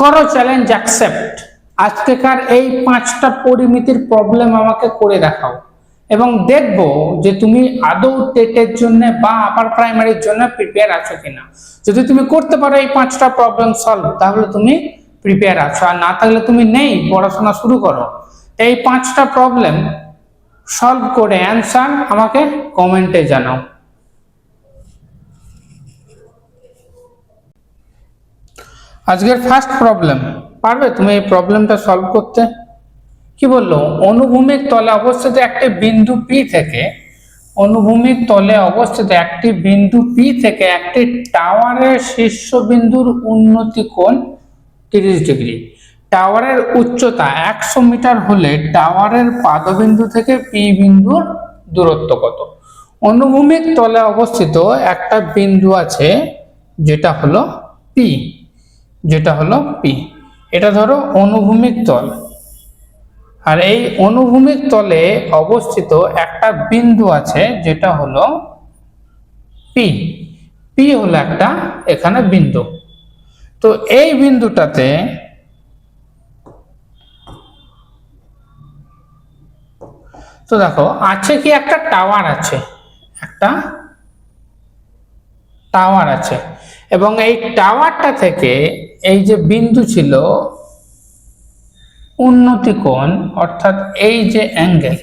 করো challenge accept. আজকেকার এই 5টা পরিমিতির প্রবলেম আমাকে করে দেখাও এবং দেখবো যে তুমি আদৌ টেটের জন্য বা আপার প্রাইমারির জন্য প্রিপেয়ার আছো কিনা। যদি তুমি করতে পারো এই 5টা প্রবলেম সলভ, তাহলে তুমি প্রিপেয়ার আছো, আর না থাকলে তুমি নেই, পড়াশোনা শুরু করো। এই 5টা প্রবলেম সলভ করে অ্যান্সার আমাকে কমেন্টে জানাও। আজকের ফার্স্ট প্রবলেম, পারবে তুমি এই প্রবলেমটা সলভ করতে? কি বললো, অনুভূমিক তলে অবস্থিত একটি বিন্দু পি থেকে অনুভূমিক তলে অবস্থিত একটি বিন্দু পি থেকে একটি টাওয়ারের শীর্ষবিন্দুর উন্নতি কোণ 30 ডিগ্রি। টাওয়ারের উচ্চতা 100 মিটার হলে টাওয়ারের পাদবিন্দু থেকে পি বিন্দুর দূরত্ব কত? অনুভূমিক তলে অবস্থিত একটা বিন্দু আছে যেটা হলো পি, এটা ধরো অনুভূমিক তল। আর এই অনুভূমিক তলে অবস্থিত একটা বিন্দু আছে যেটা হলো পি। পি হলো একটা এখানে বিন্দু। তো এই বিন্দুটাতে তো দেখো আছে কি, একটা টাওয়ার আছে, এবং এই টাওয়ারটা থেকে এই যে বিন্দু ছিল উন্নতি কোণ, অর্থাৎ এই যে অ্যাঙ্গেল,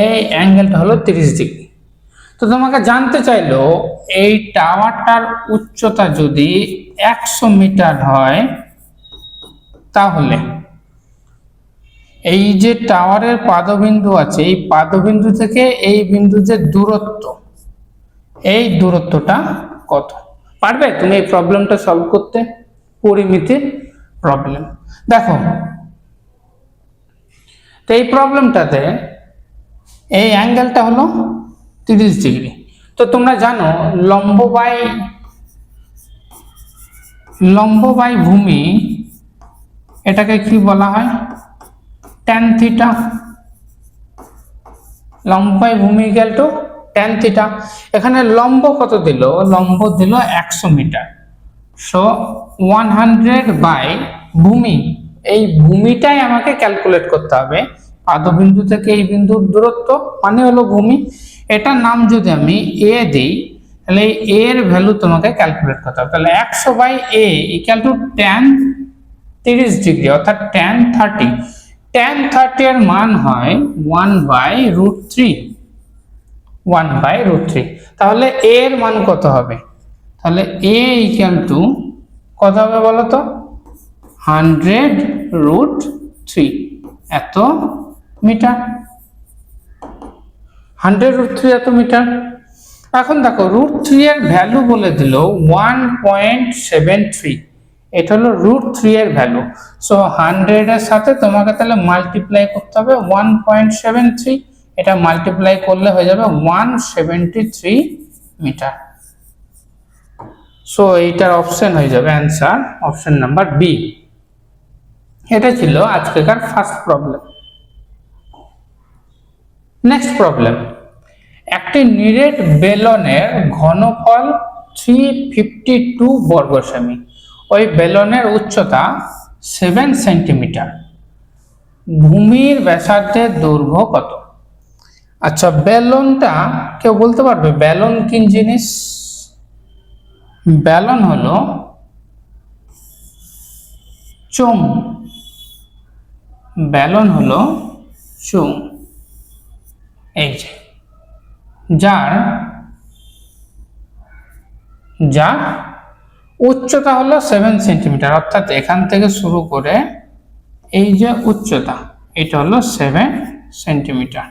এই অ্যাঙ্গেলটা হলো 30 ডিগ্রি। তো তোমাকে জানতে চাইলো এই টাওয়ারটার উচ্চতা যদি 100 মিটার হয়, তাহলে এই যে টাওয়ারের পাদবিন্দু আছে, এই পাদবিন্দু থেকে এই বিন্দু যে দূরত্ব, এই দূরত্বটা কত? পারবে তুমি এই প্রবলেমটা সলভ করতে? পরিমিতির প্রবলেম। দেখো তো এই প্রবলেমটাতে এই অ্যাঙ্গেলটা হলো 30 ডিগ্রি। তো তোমরা জানো লম্ব বাই ভূমি এটাকে কি বলা হয়? Tan theta. লম্ব বাই ভূমি ইকুয়াল টু ট্যান থিটা। এখানে লম্ব কত দিল? লম্ব দিল 100 মিটার। সো 100 বাই ভূমি, এই ভূমিটাই আমাকে ক্যালকুলেট করতে হবে। পাদবিন্দু থেকে এই বিন্দুর দূরত্ব মানে হলো ভূমি। এটার নাম যদি আমি এ দিই, তাহলে এ এর ভ্যালু তোমাকে ক্যালকুলেট করতে হবে। তাহলে 100 by a equal to tan 30 degree, অর্থাৎ ট্যান 30। ট্যান 30 এর মান হয় 1/√3। তাহলে এ এর মান কত হবে? তাহলে এ ইকুয়াল টু কত হবে বলো তো? 100√3 এত মিটার। 100√3 এত মিটার। এখন দেখো √3 এর ভ্যালু বলে দিল 1.73। এটা হলো √3 এর ভ্যালু। সো 100 এর সাথে তোমাকে তাহলে মাল্টিপ্লাই করতে হবে 1.73। এটা মাল্টিপ্লাই করলে হয়ে যাবে 173 মিটার। সো এইটার অপশন হয়ে যাবে অ্যান্সার অপশন নাম্বার বি। এটা ছিল আজকেকার ফার্স্ট প্রবলেম। নেক্সট প্রবলেম, একটি নিরেট বেলনের ঘনফল 352 বর্গ সেমি। ওই বেলনের উচ্চতা 7 সেন্টিমিটার। ভূমির ব্যাসার্ধের দৈর্ঘ্য কত? আচ্ছা, বেলনটা কেউ বলতে পারবে বেলন কি জিনিস? বেলন হলো চোঙ। এই যে যার উচ্চতা হলো 7 সেন্টিমিটার, অর্থাৎ এখান থেকে শুরু করে এই যে উচ্চতা, এটা হলো 7 সেন্টিমিটার।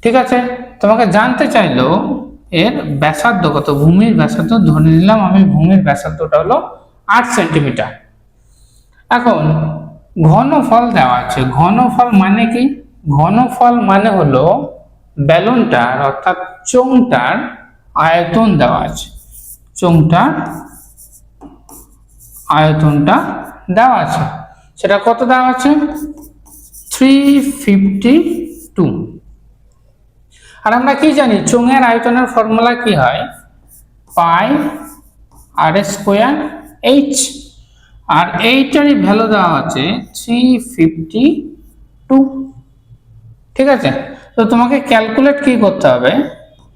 ঠিক আছে, তোমাকে জানতে চাইলো এর ব্যাসার্ধ কত। ভূমির ব্যাসার্ধ ধরে নিলাম আমি, ভূমির ব্যাসার্ধটা হলো 8 সেন্টিমিটার। এখন ঘনফল দেওয়া আছে। ঘনফল মানে কি? ঘনফল মানে হলো বেলুনটার অর্থাৎ চোঙটার আয়তন দেওয়া আছে। চোঙটার আয়তনটা দেওয়া আছে। সেটা কত দেওয়া আছে? 352। আর আমরা কি জানি চোঙের আয়তনের ফর্মুলা কি হয়? পাই r² h। আর এইটারই ভ্যালু দেওয়া আছে 352। ঠিক আছে, তো তোমাকে ক্যালকুলেট কি করতে হবে,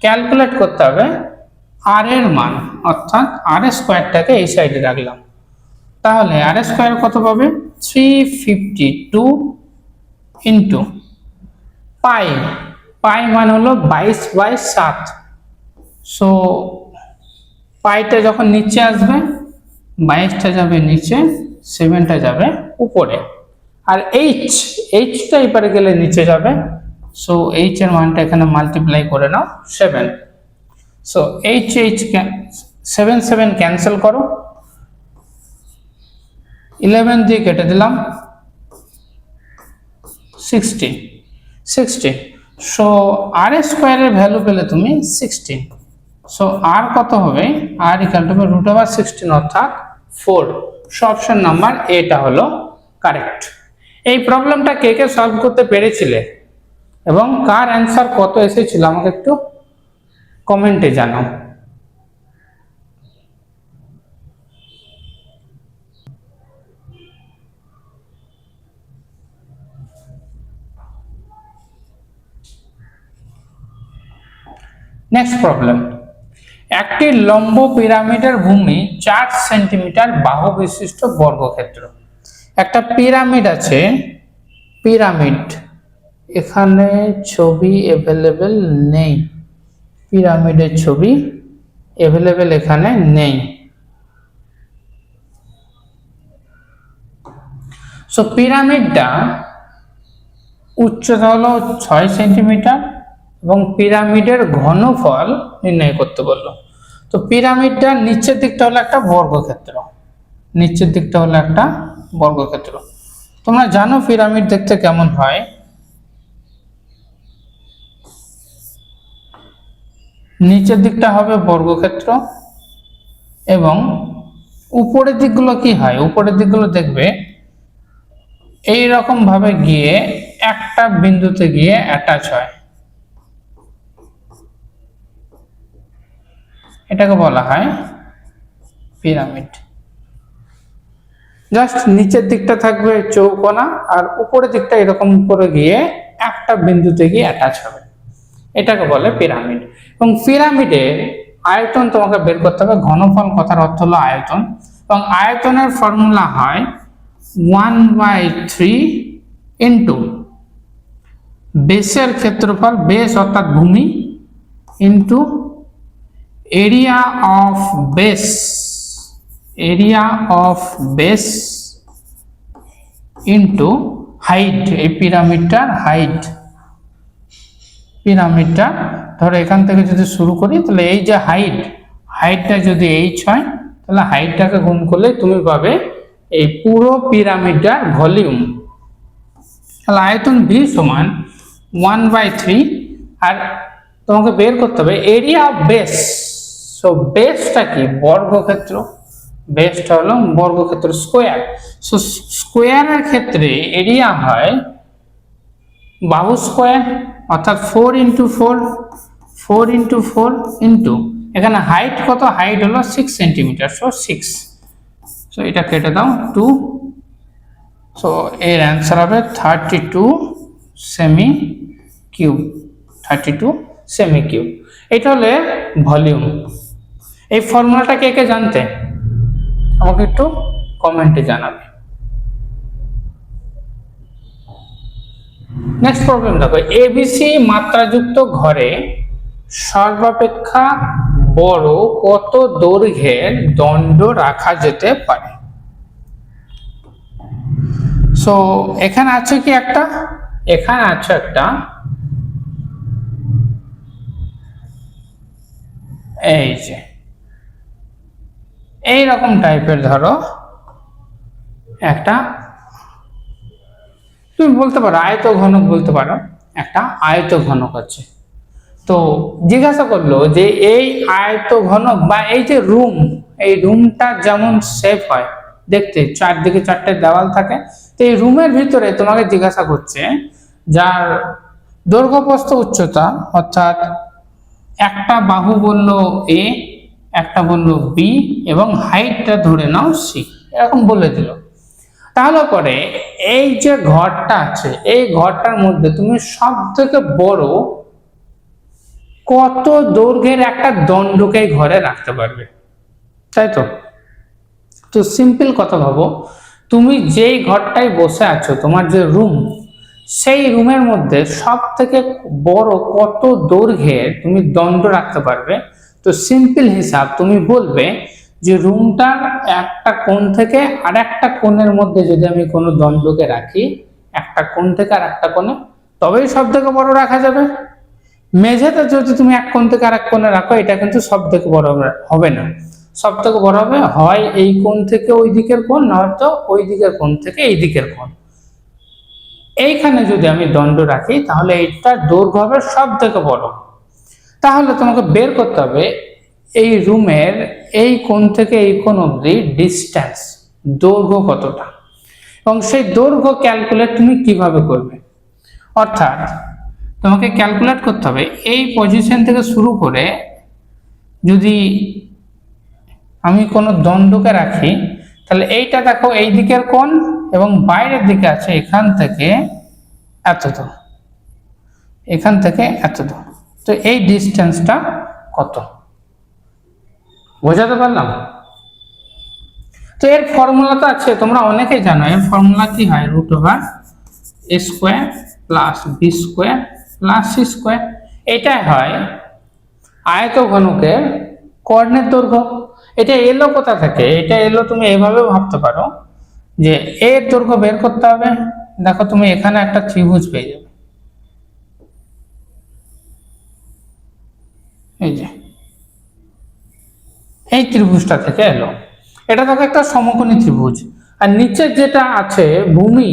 ক্যালকুলেট করতে হবে আর এর মান, অর্থাৎ আর স্কোয়ারটাকে এই সাইডে রাখলাম। তাহলে আর স্কোয়ার কত পাবে, 352 ইন্টু পাই, পাই মান হলো 22/7। সো পাইটা যখন নিচে আসবে 22টা যাবে নিচে, 7টা যাবে উপরে, আর এইচটা এপারে গেলে নিচে যাবে। সো এইচ এর মানটা এখানে মাল্টিপ্লাই করে নাও 7। সো এইচ 7 ক্যান্সেল করো, 11 দিয়ে কেটে দিলাম, 60। সো আর স্কোয়ারের ভ্যালু পেলে তুমি 16। সো আর কত হবে, আর ইকুয়াল টু √16 অর্থাৎ 4। সো অপশন নাম্বার এটা হলো কারেক্ট। এই প্রবলেমটা কে কে সলভ করতে পেরেছিলে এবং কার অ্যান্সার কত এসেছিল আমাকে একটু কমেন্টে জানাও। নেক্সট প্রবলেম, একটি লম্ব পিরামিডের ভূমি 4 সেন্টিমিটার বাহু বিশিষ্ট বর্গক্ষেত্র। একটা পিরামিড আছে, পিরামিড, এখানে ছবি অ্যাভেলেবেল নেই, পিরামিডের ছবি অ্যাভেলেবেল এখানে নেই। সো পিরামিডটা উচ্চতা হলো 6 সেন্টিমিটার এবং পিরামিডের ঘনফল নির্ণয় করতে বললো। তো পিরামিডটার নিচের দিকটা হলো একটা বর্গক্ষেত্র, নিচের দিকটা হলো একটা বর্গক্ষেত্র। তোমরা জানো পিরামিড দেখতে কেমন হয়, নিচের দিকটা হবে বর্গক্ষেত্র এবং উপরের দিকগুলো কি হয়, উপরের দিকগুলো দেখবে এই রকম ভাবে গিয়ে একটা বিন্দুতে গিয়ে অ্যাটাচ হয়, এটাকে বলা হয় পিরামিড। জাস্ট নিচের দিকটা থাকবে চৌকোনা আর উপরের দিকটা এরকম করে গিয়ে একটা বিন্দুতে গিয়ে অ্যাটাচ হবে, এটাকে বলে পিরামিড। এবং পিরামিডের আয়তন তোমাকে বের করতে হবে, ঘনফল কথার অর্থ হলো আয়তন, এবং আয়তনের ফর্মুলা হয় 1/3 ইন্টু বেসের ক্ষেত্রফল, বেস অর্থাৎ ভূমি, into area of base, area of base into height, এই পিরামিডটার হাইট, পিরামিডটা ধরো এখান থেকে যদি শুরু করি তাহলে এই যে হাইটটা যদি এইচ হয় তাহলে হাইটটাকে গুণ করলে তুমি পাবে এই পুরো পিরামিডটার ভলিউম। তাহলে আয়তন ভি সমান 1/3, আর তোমাকে বের করতে হবে এরিয়া অফ বেস। সো বেসটা কি, বর্গক্ষেত্র, বেসটা হলো বর্গক্ষেত্র, স্কোয়ার। সো স্কোয়ারের ক্ষেত্রে এরিয়া হয় বাহু স্কোয়ার অর্থাৎ 4 × 4 ইন্টু এখানে হাইট কত, হাইট হলো 6 সেন্টিমিটার, সো 6। সো এটা কেটে দাও 2। সো এর অ্যান্সার হবে 32 সেমি কিউব, 32 সেমি কিউব। এটা হলে ভলিউম। এই ফর্মুলাটা কে কে জানতে আমাকে একটু কমেন্টে জানাবে। নেক্সট প্রবলেম দেখো, এবিসি মাত্রাযুক্ত ঘরে সর্বাপেক্ষা বড় কত দৈর্ঘ্যের দণ্ড রাখা যেতে পারে। সো এখানে আছে কি একটা, এখানে আছে একটা এই যে এই রকম টাইপের, ধরো একটা তুমি বলতে পারো আয়ত ঘনক, বলতে পারো একটা আয়ত ঘনক আছে। তো জিজ্ঞাসা করলো যে এই আয়ত ঘনক বা এই যে রুম, এই রুমটা যেমন শেপ হয় দেখতে, চারদিকে 4টে দেওয়াল থাকে, তো এই রুমের ভিতরে তোমাকে জিজ্ঞাসা করছে যার দৈর্ঘ্য প্রস্থ উচ্চতা, অর্থাৎ একটা বাহু বললো এ, একটা বললো বি এবং হাইটটা ধরে নাও সি, এরকম বলে দিল। তাহলে পরে এই যে ঘরটা আছে, এই ঘরটার মধ্যে তুমি সব থেকে বড় কত দৈর্ঘ্যের একটা দণ্ডকে ঘরে রাখতে পারবে, তাই তো? তো সিম্পল কথা ভাবো, তুমি যেই ঘরটায় বসে আছো, তোমার যে রুম, সেই রুমের মধ্যে সব থেকে বড় কত দৈর্ঘ্যের তুমি দণ্ড রাখতে পারবে। তো সিম্পল হিসাব, তুমি বলবে যে রুমটার একটা কোণ থেকে আর একটা কোণের মধ্যে যদি আমি কোনো দণ্ডকে রাখি, একটা কোণ থেকে আর একটা কোণে, তবেই সব থেকে বড় রাখা যাবে। মেঝেতে যদি তুমি এক কোণ থেকে আর এক কোণে রাখো, এটা কিন্তু সব থেকে বড় হবে না। সব থেকে বড় হবে হয় এই কোণ থেকে ওই দিকের কোণ, নয়তো ওই দিকের কোণ থেকে এই দিকের কোণ। এইখানে যদি আমি দণ্ড রাখি তাহলে এইটার দৈর্ঘ্য হবে সব থেকে বড়। তাহলে তোমাকে বের করতে হবে এই রুমের এই কোণ থেকে এই কোণ অবধি ডিস্টেন্স, দৈর্ঘ্য কতটা, এবং সেই দৈর্ঘ্য ক্যালকুলেট তুমি কিভাবে করবে। অর্থাৎ তোমাকে ক্যালকুলেট করতে হবে এই পজিশন থেকে শুরু করে যদি আমি কোনো দণ্ডকে রাখি, তাহলে এইটা দেখো এই দিকের কোণ এবং বাইরের দিকে আছে এখান থেকে এত দূর, এখান থেকে এত দূর। তো এই ডিস্টেন্সটা কত, বোঝাতে পারলাম? তো এর ফর্মুলা তো আছে, তোমরা অনেকেই জানো। এর ফর্মুলা কি হয়? √a² + b² + c²। এটাই হয় আয়তঘনকের কর্ণের দৈর্ঘ্য। এটা এলো কোথা থেকে? এটা এলো, তুমি এইভাবে ভাবতে পারো যে এর দৈর্ঘ্য বের করতে হবে। দেখো তুমি এখানে একটা ত্রিভুজ পেয়ে যাবে, এই যে এই ত্রিভুজটা থেকে এলো। এটা দেখো একটা সমকোণী ত্রিভুজ, আর নিচের যেটা আছে ভূমি,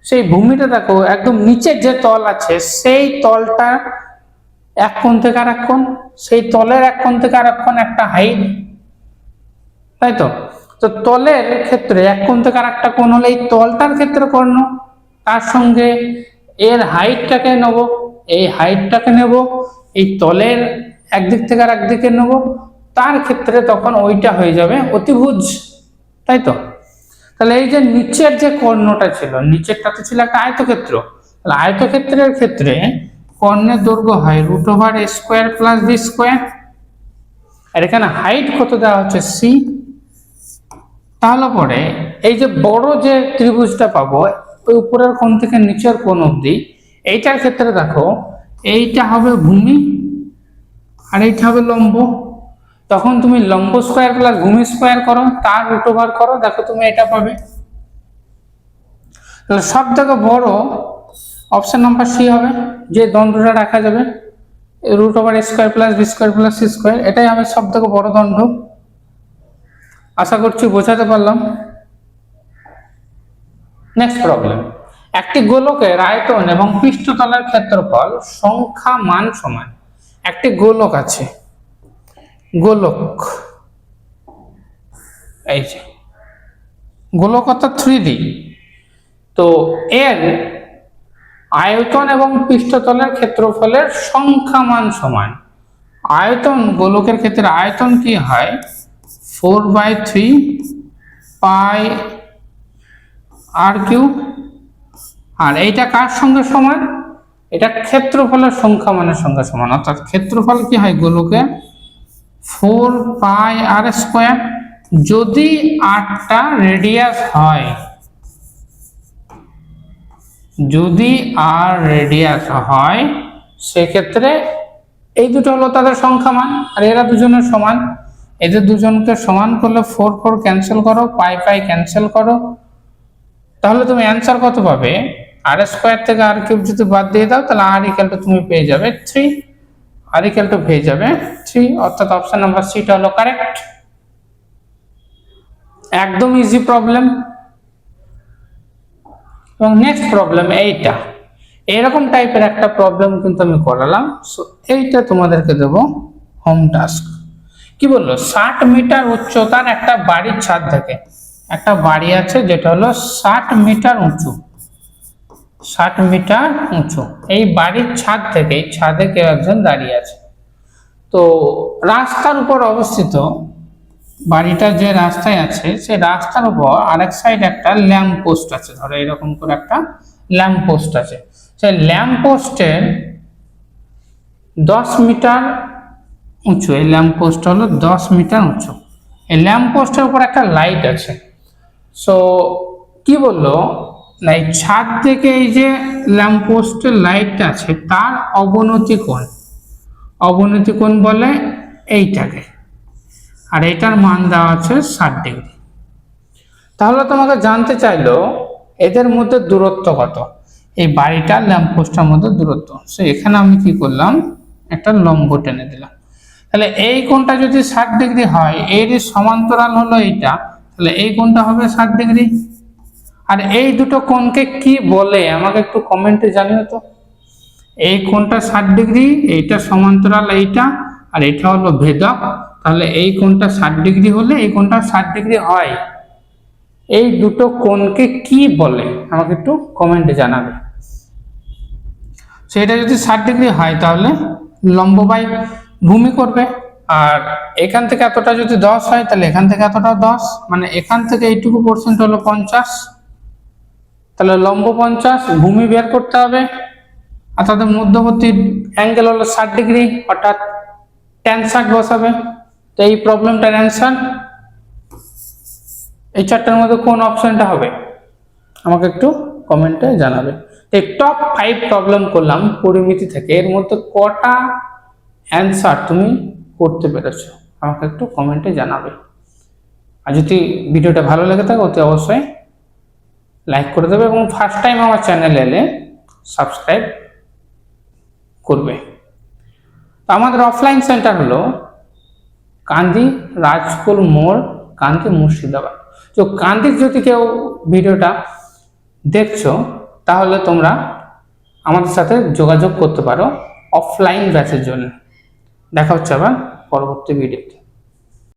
সেই ভূমিটা দেখো একদম নিচের যে তল আছে সেই তলটা এক কোণ থেকে আর এক কোণ, সেই তলের এক কোণ থেকে আর এক কোণ একটা হাইট, তাই তো? তো তলের ক্ষেত্রে এক কোণ থেকে আর একটা কোণ হলে এই তলটার ক্ষেত্রে কর্ণ, তার সঙ্গে এর হাইটটাকে নেব, এই হাইটটাকে নেব, এই তলের একদিক থেকে আর একদিকে নেব, তার ক্ষেত্রে তখন ওইটা হয়ে যাবে অতিভুজ, তাই তো? তাহলে এই যে নিচের যে কর্ণটা ছিল, নিচেরটা তো ছিল একটা আয়তক্ষেত্র, তাহলে আয়তক্ষেত্রের ক্ষেত্রে কর্ণের দৈর্ঘ্য হয় √a² + b²। আর এখানে হাইট কত দেওয়া হচ্ছে? c। তাহলে পরে এই যে বড় যে ত্রিভুজটা পাবো, ওই উপরের কোণ থেকে নিচের কোণ অবধি, এইটার ক্ষেত্রে দেখো এইটা হবে ভূমি আর এইটা হবে লম্ব। তখন তুমি লম্ব স্কয়ার প্লাস ভূমি স্কয়ার করো, তার √, করো, দেখো তুমি এটা পাবে। তাহলে সব থেকে বড় অপশন নাম্বার সি হবে, যে দণ্ডটা রাখা যাবে √a² + b² + c², এটাই হবে সব থেকে বড় দণ্ড। আশা করছি বোঝাতে পারলাম। নেক্সট প্রবলেম, একটি গোলকের আয়তন এবং পৃষ্ঠতলের ক্ষেত্রফল সংখ্যা মান সমান। একটি গোলক আছে, গোলক, এই যে গোলক অর্থাৎ 3D। তো এর আয়তন এবং পৃষ্ঠতলের ক্ষেত্রফলের সংখ্যা মান সমান। আয়তন, গোলকের ক্ষেত্রে আয়তন কি হয়? 4/3 πr3। আর এইটা কার সঙ্গে সমান? এটা ক্ষেত্রফলের সংখ্যা মানের সঙ্গে সমান। অর্থাৎ ক্ষেত্রফল কি হয় গোলকের? 4πr²। যদি 8টা রেডিয়াস হয়, যদি আর রেডিয়াস হয়, সেক্ষেত্রে এই দুটো হলো তাদের সংখ্যা মান, আর এরা দুজনের সমান। এদের দুজনকে সমান করলে 4 ক্যান্সেল করো, π ক্যান্সেল করো, তাহলে তুমি অ্যান্সার কত পাবে? r² থেকে r³ যদি বাদ দিয়ে দাও, তাহলে r = তুমি পেয়ে যাবে 3। r = পেয়ে যাবে 3, অর্থাৎ অপশন নাম্বার সিটা হলো কারেক্ট। একদম ইজি প্রবলেম। এবং নেক্সট প্রবলেম এইটা, এরকম টাইপের একটা প্রবলেম কিন্তু আমি করালাম। সো এইটা তোমাদেরকে দেব হোম টাস্ক। কি বললো? 60 মিটার উচ্চতার একটা বাড়ির ছাদ থেকে, একটা বাড়ি আছে যেটা হলো 60 মিটার উঁচু, 60 মিটার উঁচু। এই বাড়ির ছাদ থেকে, ছাদে কেউ একজন দাঁড়িয়ে আছে। তো রাস্তার উপর অবস্থিত বাড়িটা যে রাস্তায় আছে সেই রাস্তার উপর আরেক সাইড একটা ল্যাম্প পোস্ট আছে, ধরো এরকম করে একটা ল্যাম্প পোস্ট আছে। সেই ল্যাম্প পোস্টের 10 মিটার উঁচু, এই ল্যাম্প পোস্ট হলো 10 মিটার উঁচু। এই ল্যাম্প পোস্টের উপর একটা লাইট আছে। সো কি বললো না, এই ছাদ থেকে এই যে ল্যাম্প পোস্টের লাইটটা আছে তার অবনতি কোণ বলে এইটাকে, আর এটার মান দেওয়া আছে 60 ডিগ্রি। তাহলে তোমাকে জানতে চাইলো এদের মধ্যে দূরত্ব কত, এই বাড়িটার ল্যাম্প পোস্টের মধ্যে দূরত্ব। সো এখানে আমি কি করলাম, একটা লম্ব টেনে দিলাম। তাহলে এই কোণটা যদি 60 ডিগ্রি হয়, এর সমান্তরাল হলো এইটা, তাহলে এই কোণটা হবে 60 ডিগ্রি। আর এই দুটো কোণকে কি বলে আমাকে একটু কমেন্টে জানিও তো। এই কোণটা 60 ডিগ্রি, এইটা সমান্তরাল এইটা, আর এটা হলো ভেদক। তাহলে এই কোণটা 60 ডিগ্রি হলে এই কোণটা 60 ডিগ্রি হয়। এই দুটো কোণকে কি বলে আমাকে একটু কমেন্টে জানাবে। সেটা যদি 60 ডিগ্রি হয় তাহলে লম্ব বাই ভূমি করবে, আর এখান থেকে এতটা যদি 10 হয় তাহলে এখান থেকে এতটা 10, মানে এখান থেকে এইটুকু % হলো 50। তাহলে লম্ব 50, ভূমি বের করতে হবে, আর তাদের মধ্যবর্তী অ্যাঙ্গেল হলো 60 ডিগ্রি, অর্থাৎ tan 60 বসাবে। তো এই প্রবলেমটার অ্যান্সার এই চারটার মধ্যে কোন অপশনটা হবে আমাকে একটু কমেন্টে জানাবে। এই টপ 5 প্রবলেম করলাম পরিমিতি থেকে, এর মধ্যে কটা অ্যান্সার তুমি করতে পেরেছো আমাকে একটু কমেন্টে জানাবে। আর যদি ভিডিওটা ভালো লেগে থাকে অতি অবশ্যই লাইক করে দেবে, এবং ফার্স্ট টাইম আমার চ্যানেলে এলে সাবস্ক্রাইব করবে। তো আমাদের অফলাইন সেন্টার হলো কান্দি রাজকুল মোড়, কান্দি মুর্শিদাবাদ। তো কান্দির যদি কেউ ভিডিওটা দেখছো তাহলে তোমরা আমাদের সাথে যোগাযোগ করতে পারো অফলাইন ব্যাচের জন্য। দেখা হচ্ছে আবার পরবর্তী ভিডিওতে।